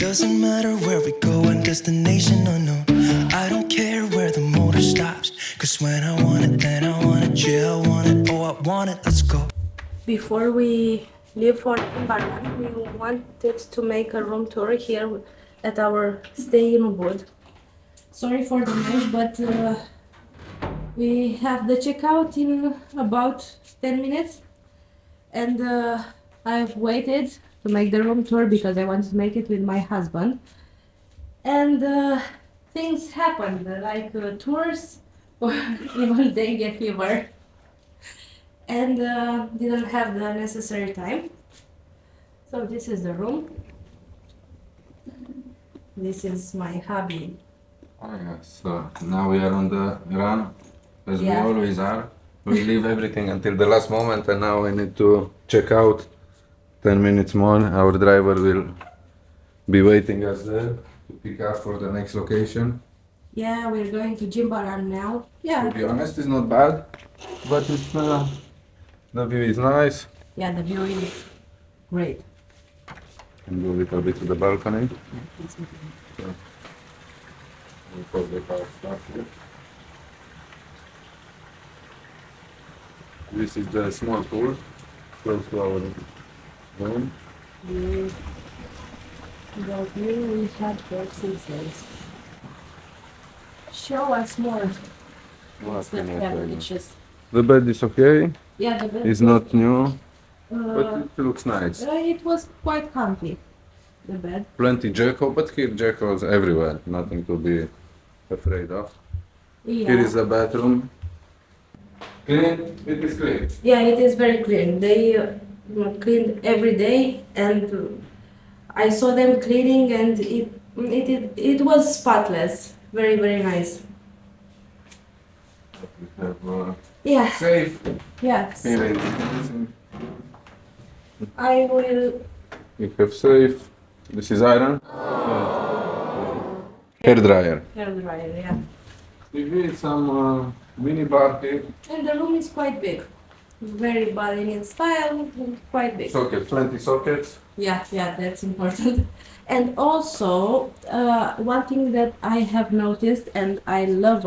doesn't matter where we go and destination unknown. I don't care where the motor stops, cause when I want it, then I want it. Yeah, I want it, oh I want it, let's go. Before we leave for Jimbaran, we wanted to make a room tour here at our stay in Ubud. Sorry for the noise, but we have the checkout in about 10 minutes, and I've waited to make the room tour because I wanted to make it with my husband, and things happened like tours or even dengue fever, and didn't have the necessary time. So this is the room. This is my hubby. Oh yes, so now we are on the run, as Yeah. we always are. We leave everything until the last moment, and now we need to check out. 10 minutes more, our driver will be waiting us there to pick up for the next location. Yeah, we're going to Jimbaran now. Yeah. To be honest, it's not bad, but it's the view is nice. Yeah, the view is great. And go a little bit to the balcony. So, we'll put the car stuff here. This is the small pool close to our room. The view we had for 6 days. Show us more. What's the Travelicious? The bed is okay. Yeah, the bed It's not new, but uh, it looks nice. it was quite comfy, the bed. Plenty Jacko, but here Jacko's everywhere. Nothing to be afraid of. Yeah. Here is the bathroom. Clean? It is clean. Yeah, it is very clean. They clean every day, and I saw them cleaning, and it was spotless. Very, very nice. We have Yeah. safe Yes. here in the kitchen. I will. We have safe. This is iron. Hair dryer. Hair dryer. Yeah. TV, some mini bar here. And the room is quite big. Very Bali style, quite big. Sockets, plenty sockets. Yeah, that's important. And also, one thing that I have noticed and I love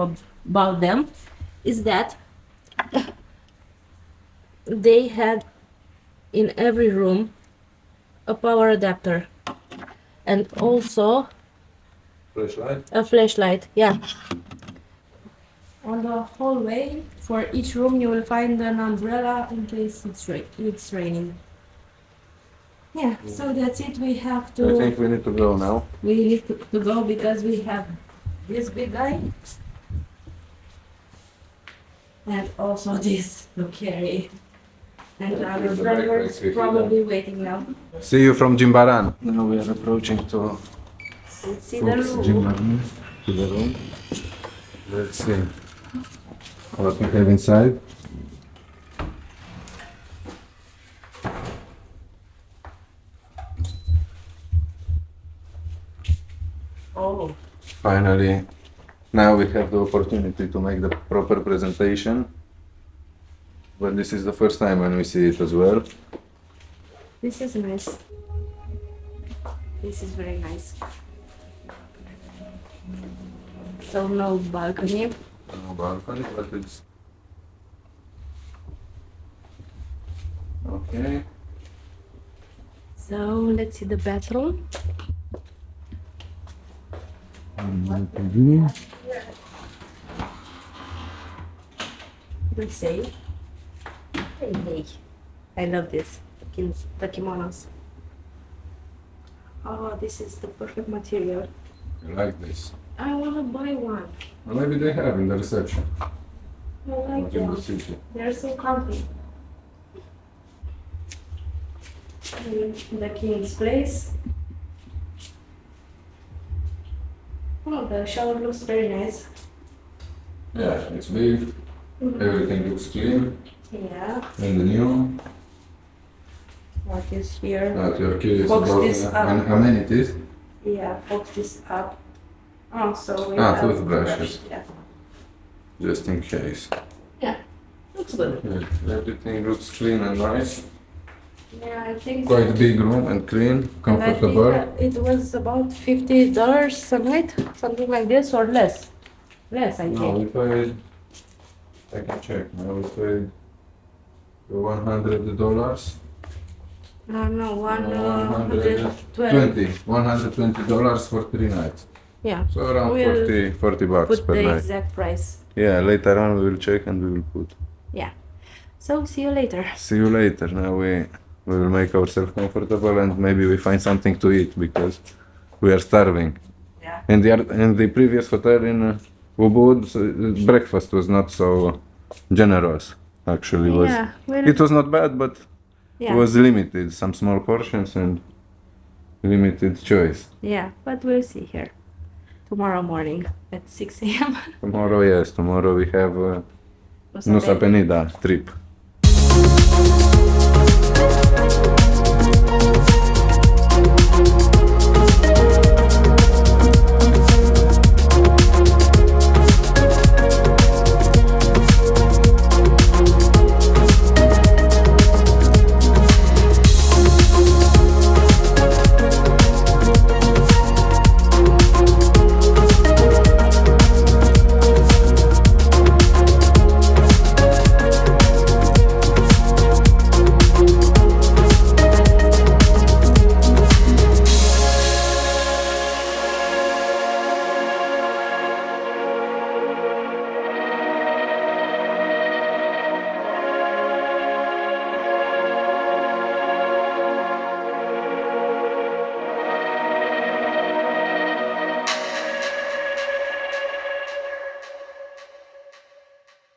about them is that they had in every room a power adapter and also Flashlight. a flashlight. Yeah. On the hallway, for each room, you will find an umbrella in case it's raining. Yeah, so that's it. We have I to. think we need to go now. We need to go because we have this big guy and also this to carry. And our driver is probably waiting now. See you from Jimbaran. Now we are approaching to Let's see the room. Jimbaran, to the room. Let's see what we have inside. Oh, Finally, now we have the opportunity to make the proper presentation. But this is the first time when we see it as well. this is nice. This is very nice. So no balcony. No balcony, but it's okay. So let's see the bathroom. The safe. Hey. I love this. The kimonos. Oh, this is the perfect material. You like this? I want to buy one. Well, maybe they have in the reception. I like Not in the them. city. They're so comfy. The king's place. Oh, the shower looks very nice. Yeah, it's big. Everything looks clean Yeah. and new. What is here? Not you're curious Box about this the up. amenities. Yeah, focus this up. Oh, so we Ah, have toothbrushes. Yeah. Just in case. Yeah. Looks good. Yeah, everything looks clean and nice. Yeah, I think Quite big room and clean, and I think comfortable. it was about $50 a night, something like this, or less. Less, I No, think. we paid. I can check. Now we paid $100. No, $120. $120 for 3 nights. Yeah. So around We'll 40 bucks put per the night. exact price. Yeah, later on we will check and we will put. Yeah. So see you later. See you later. Now we will make ourselves comfortable and maybe we find something to eat because we are starving. Yeah. In the previous hotel in Ubud, breakfast was not so generous. Actually, Yeah, it was not bad, but yeah. it was limited. Some small portions and limited choice. Yeah, but we'll see here. Tomorrow morning at 6 a.m. Tomorrow, yes, tomorrow we have Nusa Penida trip.